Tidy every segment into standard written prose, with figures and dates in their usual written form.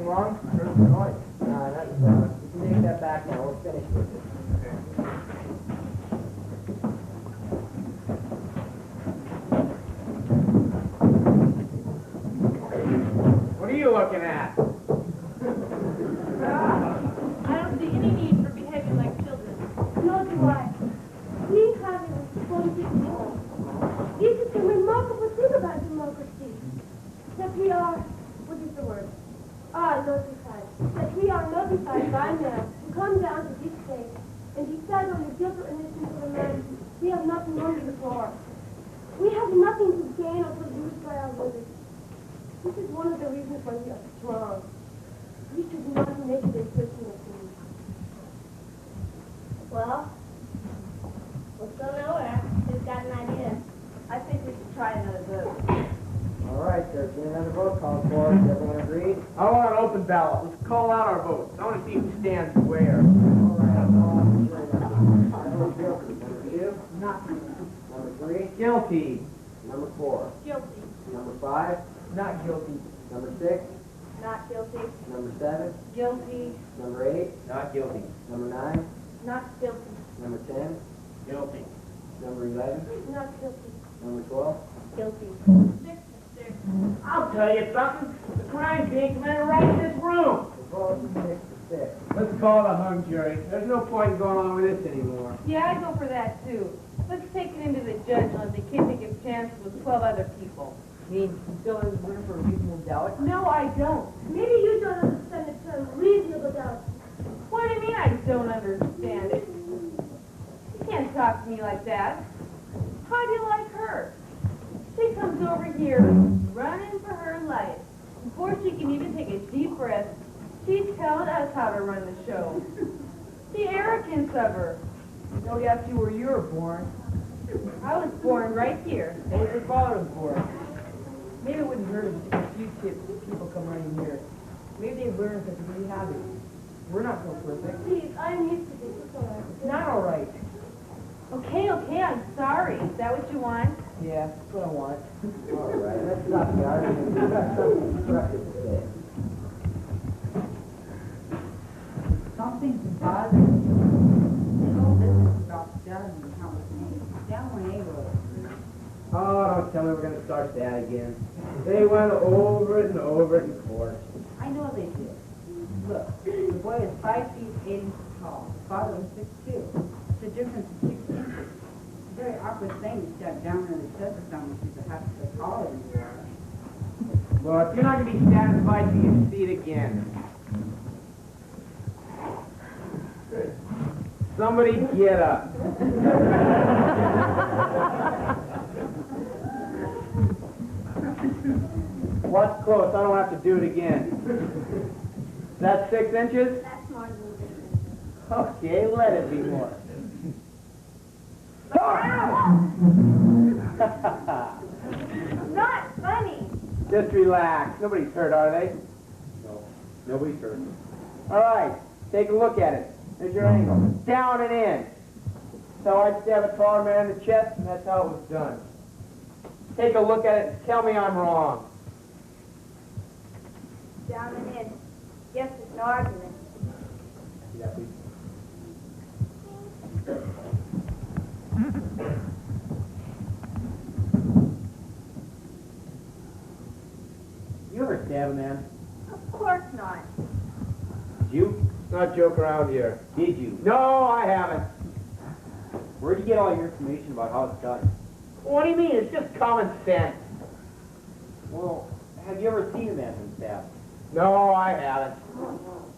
wrong? Heard the noise. Nah, nothing's wrong. You can take that back now. We're finished with it. Okay. What are you looking at? I don't see any need for behaving like children. Nor do I. We have a responsibility. This is a remarkable thing about democracy. That we are, what is the word? Notified. That we are notified by mail to come down to this state and decide on the guilt or innocence of a man we have not known before. We have nothing to gain or to lose by our words. This is one of the reasons why we are strong. We should not make it a personal thing. Well, we'll go nowhere. Who's got an idea? I think we should try another vote. All right, there's been another vote called for. Does everyone agree? I want an open ballot. Let's call out our votes. I want to see who stands where. All right, I'll call on the jury number. I vote guilty. Number 2? Not guilty. Number 3? Guilty. Number 4? Guilty. Number 5? Not guilty. Number 6? Not guilty. Number 7? Guilty. Number 8? Not guilty. Number 9? Not guilty. Number 10? Guilty. Number 11? Not guilty. Number 12? Guilty. 6 to 6. I'll tell you something. The crime's being committed right in this room. The vote is 6 to 6. Let's call it a hung jury. There's no point in going on with this anymore. Yeah, I go for that too. Let's take it into the judge and let the kid take his chances with 12 other people. You mean you still there's room for a reasonable doubt? No, I don't. Maybe you don't understand the term reasonable doubt. What do you mean I don't understand it? You can't talk to me like that. How do you like her? She comes over here running for her life. Before she can even take a deep breath, she's telling us how to run the show. The arrogance of her. Nobody asked you where you were born. I was born right here. Or where your father was born. Maybe it wouldn't hurt if a few people come running here. Maybe they've learned such a good habit. We're not so perfect. Please, I'm used to this. It's all right. It's not all right. Okay, I'm sorry. Is that what you want? Yeah, that's what I want. All right, let's stop the argument. We've got something constructive to say. Something's bothering you. This whole business about Doug and how it's made. Down when they were. Oh, don't tell me we're going to start that again. They went over it and over it in court. I know they did. Look, the boy is 5 feet 8 inches tall. The father was 6'2". It's a difference of 6 inches. It's a very awkward thing to step down in the chest of someone who's a half a foot taller than you are. Look, you're not going to be satisfied till you see it again. Somebody get up. Watch close, I don't have to do it again. Is that 6 inches? That's more than 6 inches. Okay, let it be more. Not funny. Just relax. Nobody's hurt, are they? No. Nobody's hurt. All right, take a look at it. There's your angle. Down and in. So I stab a taller man in the chest, and that's how it was done. Take a look at it and tell me I'm wrong. Down and in. Guess there's no argument. Yeah, please. You ever stab a man? Of course not. Did you? Let's not joke around here. Did you? No, I haven't. Where'd you get all your information about how it's done? What do you mean? It's just common sense. Well, have you ever seen a man been stabbed? No, I haven't.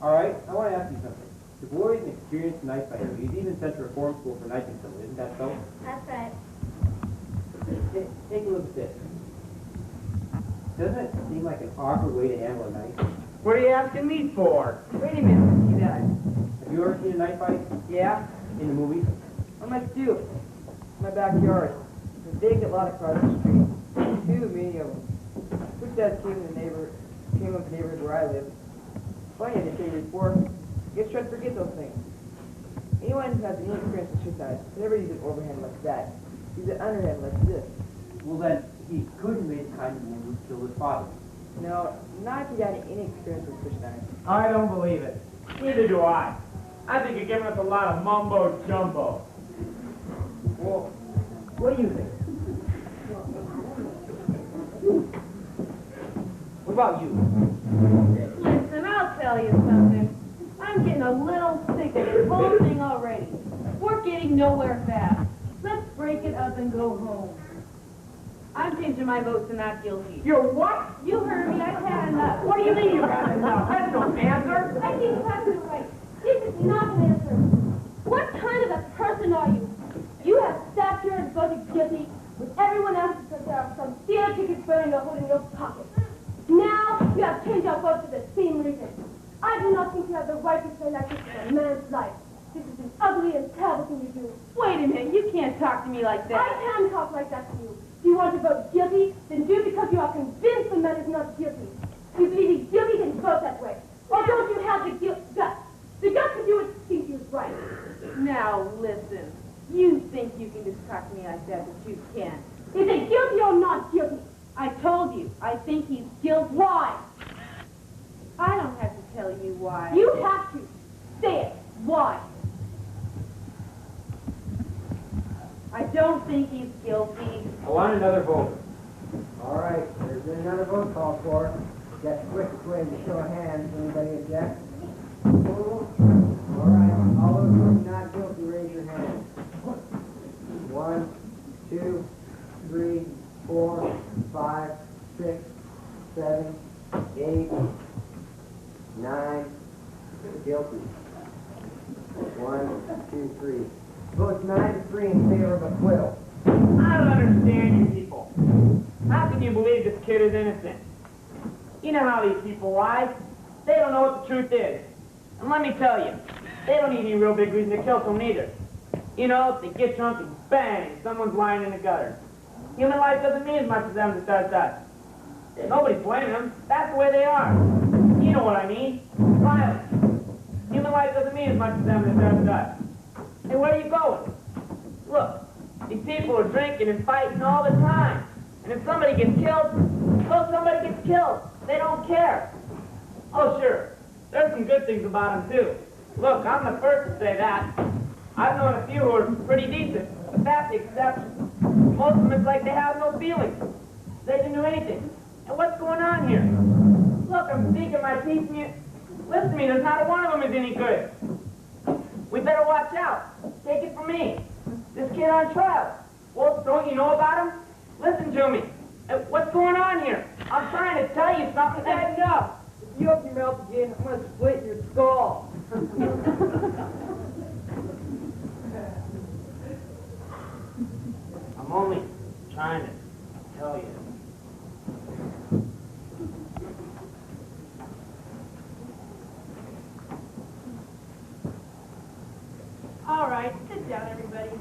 All right, I want to ask you something. The boy is an experienced knife fighter. He's even sent to reform school for knifing someone. Isn't that so? That's right. Take a look at this. Doesn't it seem like an awkward way to handle a knife? What are you asking me for? Wait a minute, see that? Have you ever seen a knife fight? Yeah, In the movies? I might do. In my backyard. There's a big lot across the street. Too many of them. Quick Dad came up the neighborhood where I live. Funny, they say before. I guess try to forget those things. Anyone who has any experience with suicide never use an overhand like that. Use an underhand like this. Well, then, he couldn't have made the kind of wound which killed his father. No, not if you got any experience with fish knives. I don't believe it. Neither do I. I think you're giving us a lot of mumbo jumbo. Well, what do you think? What about you? Listen, I'll tell you something. I'm getting a little sick of this whole thing already. We're getting nowhere fast. Let's break it up and go home. I'm changing my vote to not guilty. You're what? You heard me. I've had enough. What do you mean you got enough? That's no answer. I think you're absolutely right. This is not an answer. What kind of a person are you? You have sat here and voted guilty with everyone else because there are some theater tickets burning a hole in your pocket. Now you have changed your vote for the same reason. I do not think you have the right to say like this in a man's life. This is an ugly and terrible thing you do. Wait a minute. You can't talk to me like that. I can talk like that to you. If you want to vote guilty, then do it because you are convinced the man is not guilty. If you believe he's guilty, then vote that way. Or don't you have the guts? The guts to do what you think is right. Now, listen. You think you can just talk to me like that, but you can't. Is he guilty or not guilty? I told you. I think he's guilty. Why? I don't have to tell you why. You have to. Say it. Why? I don't think he's guilty. I want another vote. All right, there's been another vote called for. That's the quickest way to show of hands. Anybody object? All right, all those voting not guilty, raise your hand. 1, 2, 3, 4, 5, 6, 7, 8, 9, guilty. 1, 2, 3. Votes 9-3 in favor of acquittal. I don't understand you people. How can you believe this kid is innocent? You know how these people lie. They don't know what the truth is. And let me tell you, they don't need any real big reason to kill someone either. You know, they get drunk and bang, someone's lying in the gutter. Human life doesn't mean as much to them as it does us. Nobody's blaming them. That's the way they are. You know what I mean. Violence. Human life doesn't mean as much to them as it does to us. Hey, where are you going? Look, these people are drinking and fighting all the time. And if somebody gets killed, well, somebody gets killed. They don't care. Oh, sure. There's some good things about them, too. Look, I'm the first to say that. I've known a few who are pretty decent, but that's the exception. Most of them, it's like they have no feelings. They didn't do anything. And what's going on here? Look, I'm speaking my piece, and you... Listen to me, there's not one of them is any good. We better watch out. Take it from me. This kid on trial. Well, don't you know about him? Listen to me. What's going on here? I'm trying to tell you something. That's enough. If you open your mouth again, I'm going to split your skull. I'm only trying to tell you. All right, sit down, everybody.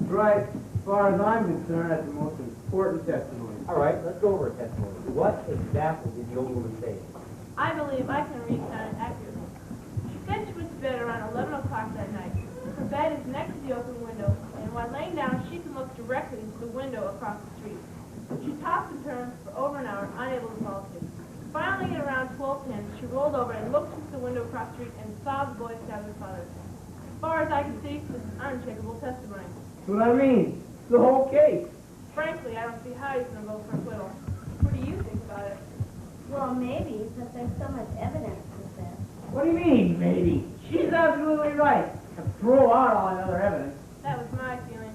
Right. As far as I'm concerned, that's the most important testimony. All right, let's go over her testimony. What exactly did the old woman say? I believe I can recount it accurately. She said she went to bed around 11 o'clock that night. Her bed is next to the open window, and while laying down, she can look directly into the window across the street. She tossed and turned for over an hour, unable to fall asleep. Finally, at around 12:10, she rolled over and looked into the window across the street and saw the boy stab her father. As far as I can see, this is unshakable testimony. That's what I mean. It's the whole case. Frankly, I don't see how he's going to vote for acquittal. What do you think about it? Well, maybe, since there's so much evidence with this. What do you mean, maybe? She's absolutely right. Throw out all that other evidence. That was my feeling.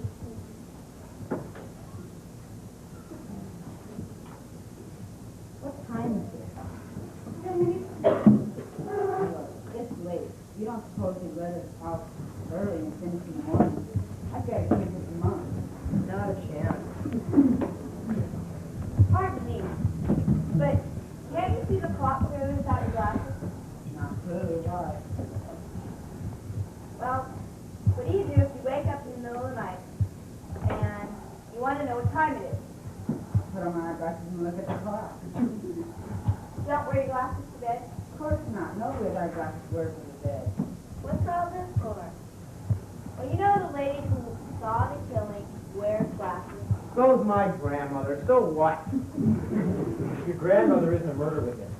swear from the bed. What's all this for? Well, you know the lady who saw the killing wears glasses. So's my grandmother. So what? Your grandmother isn't a murder witness.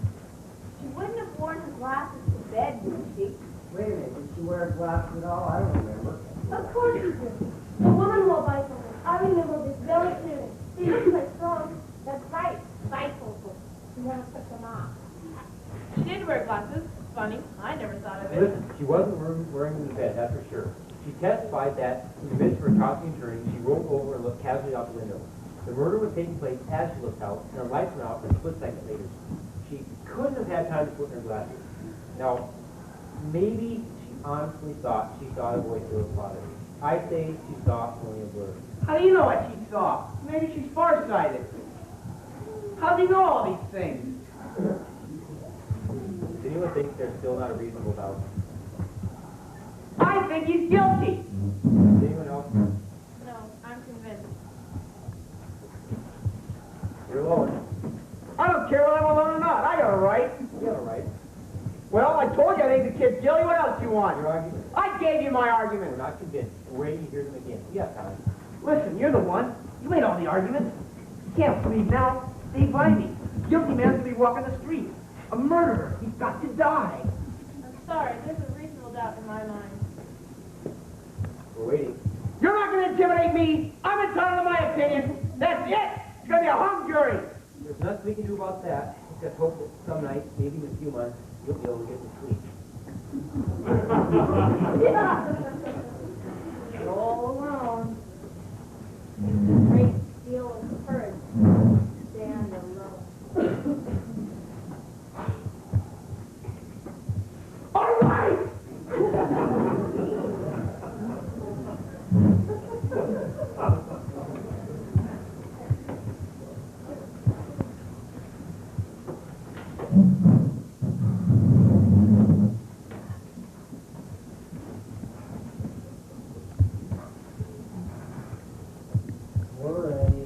She wouldn't have worn her glasses to bed, would she? Wait a minute, did she wear glasses at all? I don't remember. Of course you do. The woman wore bifocals. I remember this very clearly. They look like strong. That's right, bifocals. She never took them off. She did wear glasses. Funny. I never thought of it. Listen, she wasn't wearing them to bed, that's for sure. She testified that in the midst of her tossing and turning, she rolled over and looked casually out the window. The murder was taking place as she looked out, and her lights went out a split second later. She couldn't have had time to put in her glasses. Now, maybe she honestly thought she saw the boy still spotted. I say she saw only a blur. How do you know what she saw? Maybe she's farsighted. How do you know all these things? Does anyone think there's still not a reasonable doubt? I think he's guilty. Does anyone else? No, I'm convinced. You're alone. I don't care whether I'm alone or not. I got a right. You got it right. Well, I told you I think the kid's guilty. What else do you want? Your argument. I gave you my We're argument. not convinced. We're waiting to hear them again. We have time. Listen, you're the one. You made all the arguments. You can't plead now. Stay by me. Guilty man's gonna be walking the street. A murderer. He's got to die. I'm sorry. There's a reasonable doubt in my mind. We're waiting. You're not gonna intimidate me. I'm entitled to my opinion. That's it. It's gonna be a hung jury. There's nothing we can do about that, except hope that some night, maybe in a few months, you'll be able to get to sleep. You're all alone. It's a great deal of courage. Stand alone. All right. We're ready.